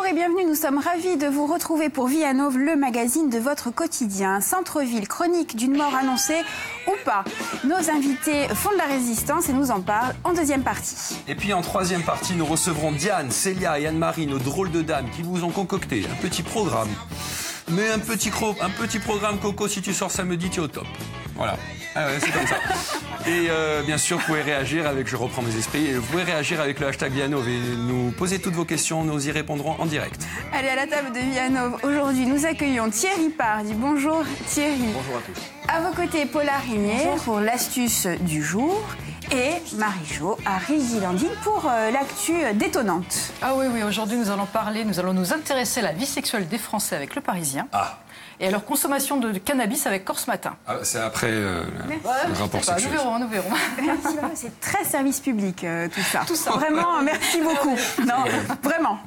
et bienvenue, nous sommes ravis de vous retrouver pour Vie à Nov, le magazine de votre quotidien. Centre-ville, chronique d'une mort annoncée ou pas. Nos invités font de la résistance et nous en parlent en deuxième partie. Et puis en troisième partie, nous recevrons Diane, Célia et Anne-Marie, nos drôles de dames, qui vous ont concocté un petit programme. Mais un petit programme Coco, si tu sors samedi, tu es au top. Voilà, c'est comme ça. Et bien sûr, vous pouvez réagir avec, je reprends mes esprits, vous pouvez réagir avec le hashtag Vie à Nov et nous poser toutes vos questions, nous y répondrons en direct. Allez, à la table de Vie à Nov, aujourd'hui, nous accueillons Thierry Pardy. Bonjour Thierry. Bonjour à tous. À vos côtés, Paul Arigné pour l'astuce du jour et Marie-Jo à Rigilandine pour l'actu détonnante. Ah oui, aujourd'hui nous allons nous intéresser à la vie sexuelle des Français avec Le Parisien. Ah. Et à leur consommation de cannabis avec Corse Matin. Ah, c'est après le rapport sexuel. Nous verrons. Merci, c'est très service public tout ça. Tout ça. Vraiment, merci beaucoup. Non, vraiment.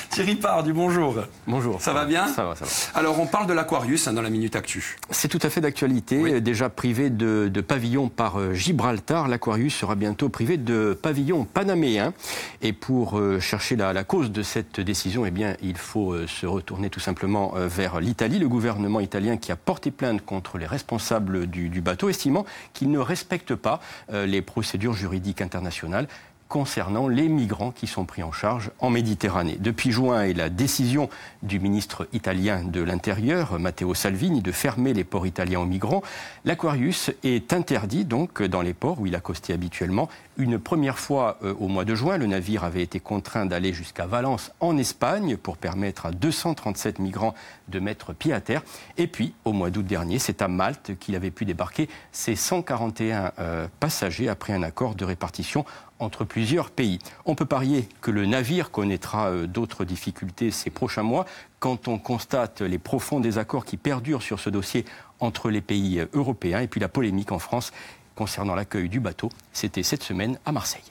Thierry Pardy, bonjour. Bonjour. Ça va bien ? Ça va. Alors, on parle de l'Aquarius dans la Minute Actu. C'est tout à fait d'actualité. Oui. Déjà privé de pavillon par Gibraltar, l'Aquarius sera bientôt privé de pavillon panaméen. Et pour chercher la cause de cette décision, eh bien, il faut se retourner tout simplement vers l'Italie. Le gouvernement italien qui a porté plainte contre les responsables du bateau, estimant qu'ils ne respectent pas les procédures juridiques internationales concernant les migrants qui sont pris en charge en Méditerranée. Depuis juin et la décision du ministre italien de l'Intérieur, Matteo Salvini, de fermer les ports italiens aux migrants, l'Aquarius est interdit donc dans les ports où il accostait habituellement. Une première fois au mois de juin, le navire avait été contraint d'aller jusqu'à Valence en Espagne pour permettre à 237 migrants de mettre pied à terre. Et puis, au mois d'août dernier, c'est à Malte qu'il avait pu débarquer ses 141 passagers après un accord de répartition entre plusieurs pays. On peut parier que le navire connaîtra d'autres difficultés ces prochains mois quand on constate les profonds désaccords qui perdurent sur ce dossier entre les pays européens et puis la polémique en France concernant l'accueil du bateau. C'était cette semaine à Marseille.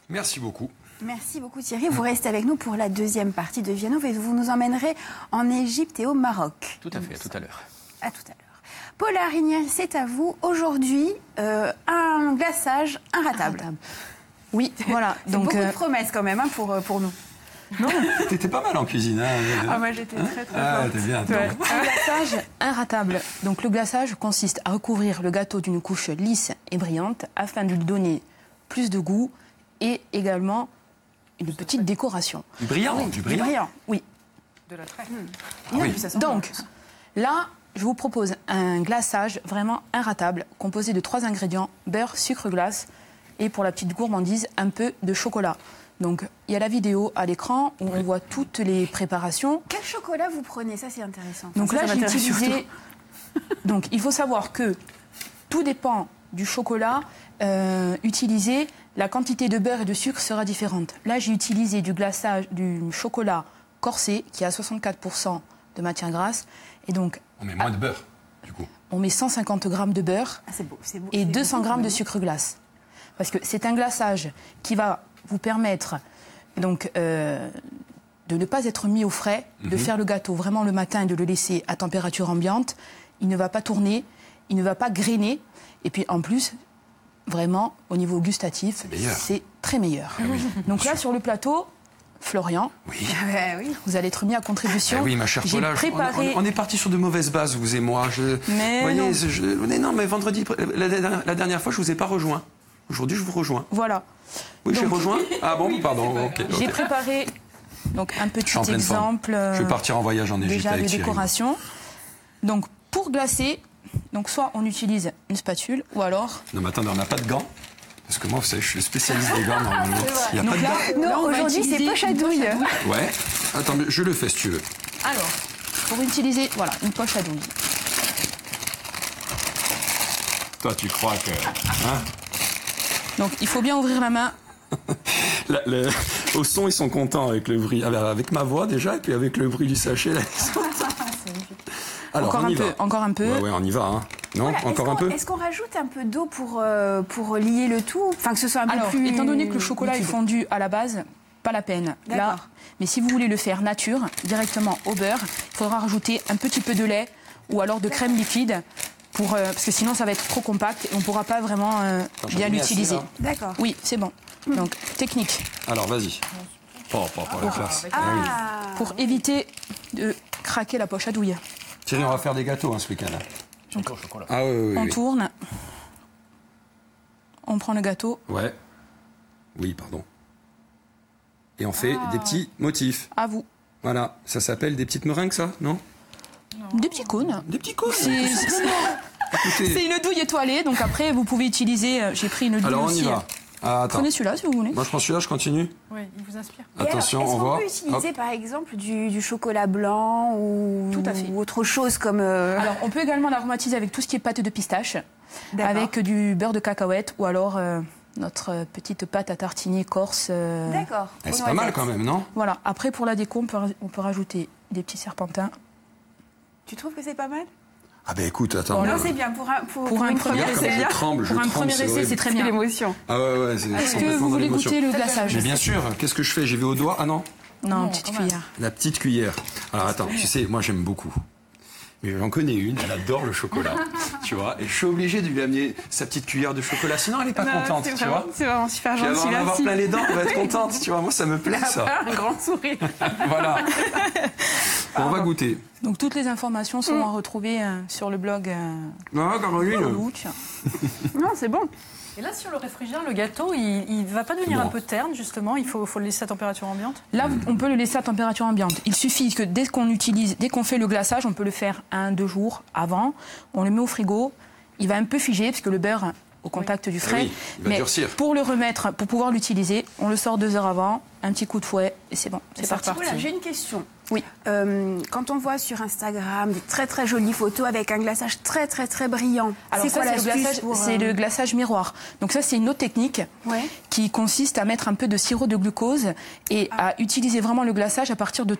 Merci beaucoup. Merci beaucoup Thierry. Vous restez avec nous pour la deuxième partie de Vie à Nov et vous nous emmènerez en Égypte et au Maroc. Tout à fait, à tout à l'heure. À tout à l'heure. Paul Arigné, c'est à vous. Aujourd'hui, un glaçage inratable. Oui, voilà. Donc beaucoup de promesses quand même pour nous. Non. T'étais pas mal en cuisine. Hein, moi j'étais très forte. T'es bien. Ouais. Un glaçage inratable. Donc le glaçage consiste à recouvrir le gâteau d'une couche lisse et brillante afin de lui donner plus de goût et également une petite décoration. Du brillant, Oui, du brillant. Oui. De la traite. Oui. Donc là, je vous propose un glaçage vraiment inratable composé de 3 ingrédients, beurre, sucre glace et pour la petite gourmandise, un peu de chocolat. Donc, il y a la vidéo à l'écran où on voit toutes les préparations. Quel chocolat vous prenez ? Ça, c'est intéressant. Donc là, j'ai utilisé... Donc, il faut savoir que tout dépend du chocolat utilisé. La quantité de beurre et de sucre sera différente. Là, j'ai utilisé du glaçage, du chocolat corsé qui a 64% de matière grasse. Et donc... On met moins de beurre, du coup. On met 150 grammes de beurre et 200 grammes de sucre glace. Parce que c'est un glaçage qui va vous permettre donc, de ne pas être mis au frais, de faire le gâteau vraiment le matin et de le laisser à température ambiante. Il ne va pas tourner, il ne va pas grainer. Et puis en plus, vraiment, au niveau gustatif, c'est très meilleur. Ah oui. Donc là, sur le plateau, Florian, oui. Vous allez être mis à contribution. Oui, ma chère Paula, on est parti sur de mauvaises bases, vous et moi. Mais non, mais vendredi, la dernière fois, je ne vous ai pas rejoint. Aujourd'hui, je vous rejoins. Voilà. Oui, j'ai rejoint. Ah bon, pardon. Okay. J'ai préparé donc, un petit exemple. Je vais partir en voyage en Égypte déjà avec de Thierry. décoration. Donc, pour glacer, donc, soit on utilise une spatule ou alors... Non, mais attendez, on n'a pas de gants. Parce que moi, vous savez, je suis le spécialiste des gants, normalement. Il n'y a donc pas de gants. Non, aujourd'hui, c'est poche à douille. Ouais. Attends, mais je le fais si tu veux. Alors, pour utiliser, voilà, une poche à douille. Toi, tu crois que... Hein? Donc, il faut bien ouvrir la main. Au son, ils sont contents avec le bruit. Avec ma voix, déjà, et puis avec le bruit du sachet. Là, alors, encore un peu. Ouais, on y va. Hein. Non, voilà, encore un peu. Est-ce qu'on rajoute un peu d'eau pour lier le tout ? Enfin, que ce soit un peu plus... étant donné que le chocolat est fondu à la base, pas la peine. Là, mais si vous voulez le faire nature, directement au beurre, il faudra rajouter un petit peu de lait ou alors de crème liquide. Parce que sinon, ça va être trop compact et on ne pourra pas vraiment bien l'utiliser. D'accord. Oui, c'est bon. Donc, technique. Alors, vas-y. La classe. Pour éviter de craquer la poche à douille. Thierry, on va faire des gâteaux ce week-end. Donc, au chocolat. Ah oui. on tourne, on prend le gâteau. Ouais. Oui, pardon. Et on fait des petits motifs. À vous. Voilà, ça s'appelle des petites meringues, ça, non? Des petits cônes. Des petits cônes. C'est une douille étoilée, donc après vous pouvez utiliser. J'ai pris une douille Alors on y aussi. va. Ah, attends. Prenez celui-là si vous voulez. Moi je prends celui-là, je continue. Oui, il vous inspire. Et Attention, alors, on voit. Est-ce qu'on peut utiliser Hop. par exemple du chocolat blanc ou, Tout à fait. ou autre chose comme... Alors on peut également l'aromatiser avec tout ce qui est pâte de pistache, D'accord. avec du beurre de cacahuète ou alors notre petite pâte à tartiner corse. D'accord. Eh, c'est Aux pas mal noisettes. quand même, non? Voilà. Après pour la déco, on peut rajouter des petits serpentins. Tu trouves que c'est pas mal? Ah ben écoute, attends. Non, c'est bien. Pour un un premier premier Regarde comme essai, je tremble, Pour un premier essai, horrible. c'est très c'est bien. l'émotion. Ah ouais, c'est Est-ce que complètement vous dans voulez l'émotion. goûter le glaçage? Mais bien sûr, qu'est-ce que je fais? J'y vais au doigt? Ah non? Non, Non, petite quand même. cuillère. La petite cuillère. Alors attends, tu sais, moi j'aime beaucoup. Mais j'en connais une, elle adore le chocolat, tu vois. Et je suis obligé de lui amener sa petite cuillère de chocolat, sinon elle est pas contente, tu vois. C'est vraiment super Puis elle va gentil. en avoir Merci. plein les dents, elle va être contente, tu vois. Moi ça me plaît ça. Un grand sourire. Voilà. On va goûter. Donc toutes les informations sont à retrouver sur le blog Ah, Caroline. Look. Non, c'est bon. Et là, sur le réfrigérateur, le gâteau, il va pas devenir Bon. un peu terne, justement. Il faut le laisser à température ambiante. Là, on peut le laisser à température ambiante. Il suffit que dès qu'on fait le glaçage, on peut le faire 1-2 jours avant. On le met au frigo. Il va un peu figer parce que le beurre au contact du frais. oui, il va Mais durcir. pour le remettre, pour pouvoir l'utiliser, on le sort 2 heures avant, un petit coup de fouet et c'est bon. C'est parti. Voilà, j'ai une question. Oui. Quand on voit sur Instagram des très très jolies photos avec un glaçage très très très brillant, Alors c'est ça, quoi c'est le l'astuce glaçage, pour, c'est le glaçage miroir. Donc ça, c'est une autre technique Ouais. qui consiste à mettre un peu de sirop de glucose et à utiliser vraiment le glaçage à partir de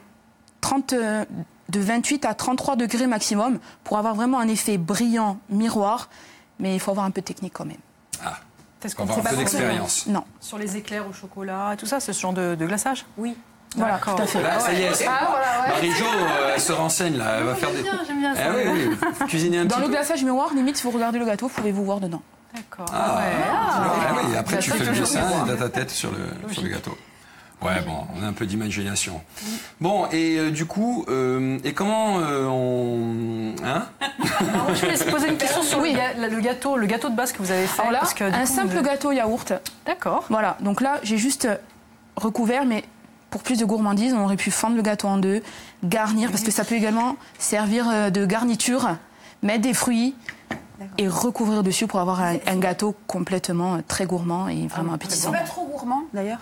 28 à 33 degrés maximum pour avoir vraiment un effet brillant miroir. Mais il faut avoir un peu de technique quand même. Ah, Est-ce on qu'on va fait avoir un pas peu forcément d'expérience. Non. sur les éclairs au chocolat, tout ça, c'est ce genre de glaçage? Oui. Voilà, D'accord. tout à fait. Là, ça y est, Marie-Jo, elle se renseigne là, elle va faire des... J'aime bien ça. Ah oui, oui, cuisiner un Dans petit le peu. glaçage miroir, limite, si vous regardez le gâteau, vous pouvez vous voir dedans. D'accord. Ah, ah oui, après tu Ça, fais c'est le toujours dessin miroir. et dans ta tête sur le gâteau. Ouais, bon, on a un peu d'imagination. Bon, et du coup, et comment on... Hein? Alors, moi, je voulais poser une question sur le gâteau de base que vous avez fait. Alors là, parce que, du un coup, simple gâteau yaourt. D'accord. Voilà, donc là, j'ai juste recouvert, mais pour plus de gourmandise, on aurait pu fendre le gâteau en deux, garnir, parce que ça peut également servir de garniture, mettre des fruits et recouvrir dessus pour avoir un gâteau complètement très gourmand et vraiment C'est appétissant. pas trop gourmand d'ailleurs.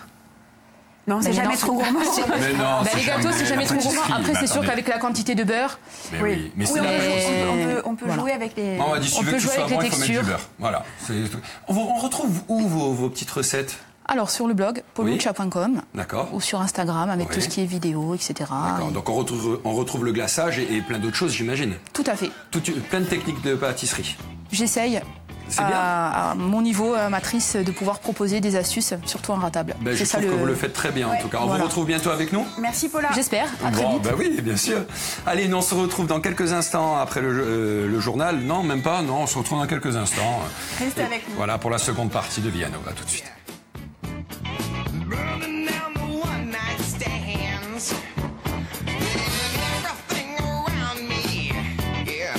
Non, c'est Mais jamais non, trop gourmand. Mais non, Bah, les gâteaux, c'est jamais trop gourmand. Après, c'est sûr qu'avec la quantité de beurre, Mais oui, mais c'est Oui, la on peut Voilà. jouer avec les... on va dire, si on tu veux peut que ce jouer soit avec bon, les il faut mettre du textures. beurre. Voilà. On retrouve où vos petites recettes? alors sur le blog, polucha.com, D'accord. ou sur Instagram avec Oui. tout ce qui est vidéo, etc. D'accord. Et- Donc on retrouve le glaçage et plein d'autres choses, j'imagine. Tout à fait. Plein de techniques de pâtisserie. J'essaye C'est bien. à mon niveau matrice de pouvoir proposer des astuces, surtout en ratable. Ben, je C'est ça trouve que vous le faites très bien en tout cas. On Voilà. vous retrouve bientôt avec nous? Merci Paula. J'espère. À très Bon, vite. bah oui, bien sûr. Allez, nous on se retrouve dans quelques instants après le journal. Non, même pas. Non, on se retrouve dans quelques instants. Restez avec nous. Voilà pour la seconde partie de Viano. À tout de suite. Burning down the one-night stands. Everything around me, yeah.